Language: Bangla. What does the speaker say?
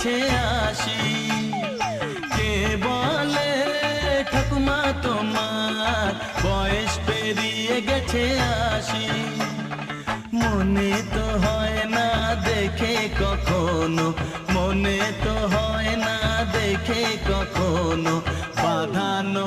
গেছে আসি। কে বলে ঠাকুমা তোমার বয়স পেরিয়ে গেছে আসি। মনে তো হয় না দেখে কখনো, মনে তো হয় না দেখে কখনো বাঁধানো